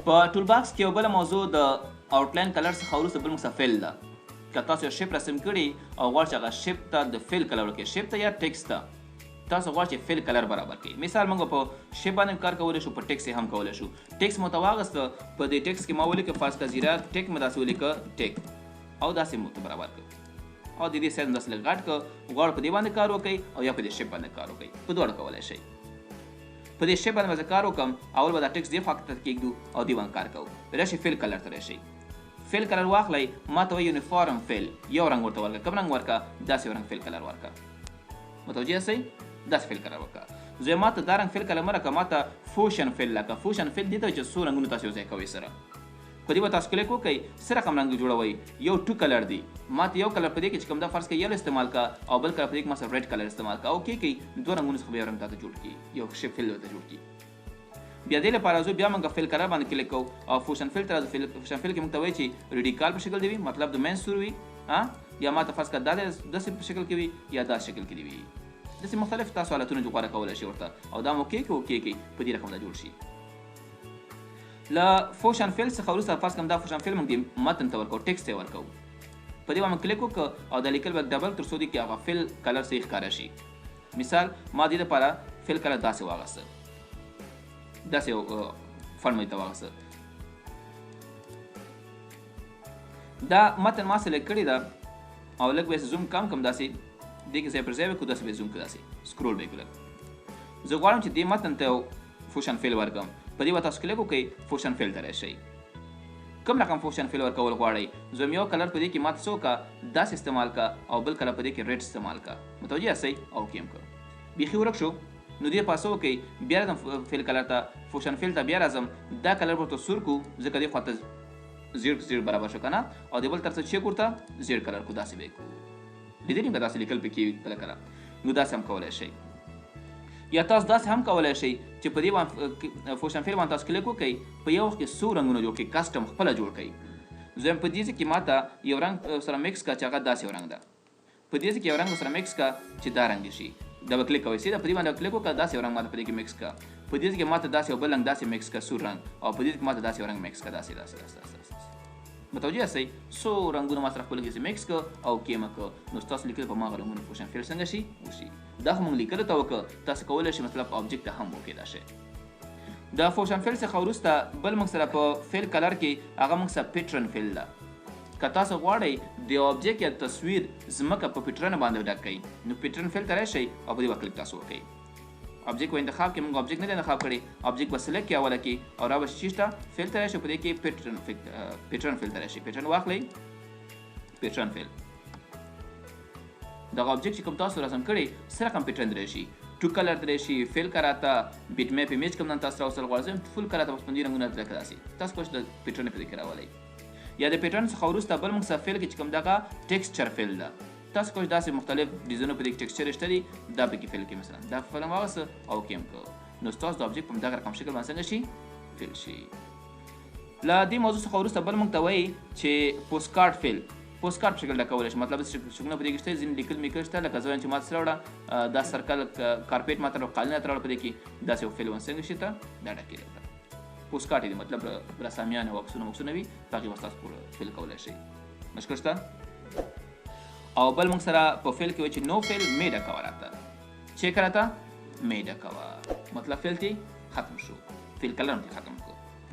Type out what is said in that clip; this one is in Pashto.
په ټول باکس کې یو بله موضوع د آوټلاین کلر څخه وروسته بل موږ فیل ده. که تاسو یو شیپ رسم کړي او غواړئ چې هغه شیپ ته د فیل کلر ورکړئ، شیپ ته یا ټیکس ته تاسو غواړئ چې فیل کلر برابر کړئ. مثال موږ په شیپ باندې کار کولی شو، په ټیکس یې هم کولی شو. ټیکس مو ته واغسته، په دې ټیکس کې ما ولیکه فرض کړه زیرا ټیک مې داسې ولیکه ټیک او داسې مو ته برابر کړ او د دې سایز مو داسې لږ غټ کړ. غواړئ په دې باندې کار وکړئ او یا په دې شیپ باندې کار وکړئ، په دواړه کولی شئ. په دې شیپ باندې زه کار وکړم، اول به دا ټیکس دې خوا ته کېږدو او دې باندې کار کوو. راشئ فیل کلر ته راشئ، فیل کلر واخلئ. ما ته وایي یونیفارم فیل، یو رنګ ورته ورکړه. کوم رنګ ورکړه؟ داسې یو رنګ فیل کلر ورکړه. متوجه یاستئ؟ داسې فیل کلر وکړه. زه ما ته دا رنګ فیل کلر مه راکړه، ما ته فوشن فیل راکړه. فوشن فیل دې ته وایي چې څو رنګونه تاسو یو ځای کوئ سره. په دې به تاسو کلیک وکړئ، څه رقم رنګ جوړوئ. یو 2 کلر دی، ما ته یو کلر په دې کې چې کوم دا فرض کړئ یلو استعمال کړه او بل کلر په دې کې ما سره ریډ کلر استعمال کړه او کېږئ دوه رنګونو څخه به یو رنګ تاته جوړ کړي، یو شیپ فیل ورته جوړ کړي. بیا دې لپاره زه بیا موږ فیل کلر باندې کلیک کوو او فوشن فیل ته راځو. فوشن فیل کې موږ ته وایي چې ریډیکال په شکل دی وي، مطلب د مین سور وي، یا ما ته فرض کړه دا داسې په شکل کې وي یا داسې شکل کې دی وي. داسې مختلف تاسو حالتونه غوره کولی شئ ورته او دا مو کېږي په دې رقم دا جوړ شي. له فوشن فیل څخه وروسته فرض کړم دا فوشن فیل موږ دې متن ته ورکوو، ټیکس ته ورکوو. په دې باندې کلیک وکړه او دا لیکل به ډبل تر څو دی کې هغه فیل کلر صحیح ښکاره شي. مثال ما دې لپاره فیل کلر داسې واغسته، داسې یو فن مې ته واغسته. دا متن ما سلیکټ کړې ده او لږ به یې زوم کم کړم، داسې دې کې ځای پر ځای وکړو، داسې به یې زوم کړو، داسې سکرول به یې کړو. زه غواړم چې دې متن ته یو فوشن فیل ورکړم. په دې به تاسو کلیک وکړئ، فوشن فیل ته راشئ. کوم رقم فوشن فیل ورکول غواړئ؟ زه یو کلر په دې کې ما ته څه وکړه، داسې استعمال کړه او بل کلر په دې کې ریډ استعمال کړه. متوجه یاستئ؟ او کیم کړه بیخي ورک شو. نو دې پاسه وکړئ، بیا راځم فیل کلر ته، فوشن فیل ته بیا راځم، دا کلر ورته سور کړو ځکه دې خوا ته زیړ برابر شو که نه، او د بل طرف څخه چیک ورته زیړ کلر کړو، داسې به یې کړو. لیدلي که داسې لیکل پکې وي کله کله، نو داسې هم کولی شئ. یا تاسو داسې هم کولی شئ چې په دې باندې فوشن فیل باندې تاسو کلیک وکړئ، په یو وخت کې څو رنګونه جوړ کړئ، کسټم خپله جوړ کړئ. زه په دې ځای کې ما ته یو رنګ سره میکس کړه چې هغه داسې یو رنګ ده، په دې ځای کې یو رنګ سره میکس کړه چې دا رنګ شي. ډبل کلیک کوئ، سیده په دې باندې کلیک وکړه، داسې یو رنګ ما ته په دې کې میکس کړه. په دې ځای کې ما ته داسې یو بل رنګ داسې میکس کړه، سور رنګ، او په دې ځای کې ما ته داسې یو رنګ میکس کړه، داسې. متوجه یاستئ؟ څو رنګونه ما سره خپل کې میکس کړه او کیمه کړه. نو ستاسو لیکل په ماغه رنګونو فوشن فیل څنګه شي وشي. دا خو موږ لیکلو ته وکړه، تاسو کولی شئ مطلب آبجیکټ ته هم وکړئ دا شی. د فوشن فیل څخه وروسته بل موږ سره په فیل کلر کې هغه موږ سره پیټرن فیل ده. که تاسو غواړئ د آبجیکټ یا تصویر ځمکه په پیټرن باندې ډک کړئ، نو پیټرن فیل ته راشئ او په دې به کلیک تاسو وکړئ. آبجیکټ په انتخاب کې موږ آبجیکټ نه دی انتخاب کړی، آبجیکټ به سلیکټ کړئ اوله کې او را به شي ته فیل ته راشئ، په دې کې پیټرن فیل ته راشئ، پیټرن واخلئ، پیټرن فیل. دغه آبجیکټ چې کوم تاسو رسم کړی څه رقم پیټرن دی راشي، 2 کلر دی راشي، فیل کراته، بیټ میپ ایمیج کوم نن تاسو راوستل غواړئ، فول کراته په پنځه رنګونه درکړه داسې تاسو کولی د پیټرن په دې کې راولئ. یا د پیټرن څخه وروسته بل موږ سره فیل کې چې کوم دغه ټیکسچر فیل ده، تاسو کولی داسې مختلف ډیزاینونه په دې کې ټیکسچر شته دي، دا پکې فیل کې مثلا دا فیل واغسته او کیم کړو، نو ستاسو د آبجیکټ په همدغه رقم شکل باندې څنګه شي فیل شي. له دې موضوع څخه وروسته بل موږ ته وایي چې پوسټ کارډ فیل. پوسټ کارډ په شکل ډکولی شي، مطلب شکلونه په دې کې شته، ځینې لیکل میکل شته، لکه زه وایم چې ما څه راوړه دا سرکل کارپیټ ما ته راوړه، قالین راته راوړه، په دې کې داسې یو فیل باندې څنګه شي ته دا ډکېږي. پوسټ کارډ دی مطلب رسامیان او عکسونه وي، په هغې به تاسو فیل کولی شئ. مشکل شته؟ او بل موږ سره په فیل کې وایي چې نو فیل مې ډکوه راته، چیک راته مې ډکوه، مطلب فیل تی ختم شو، فیل کلر هم ختم.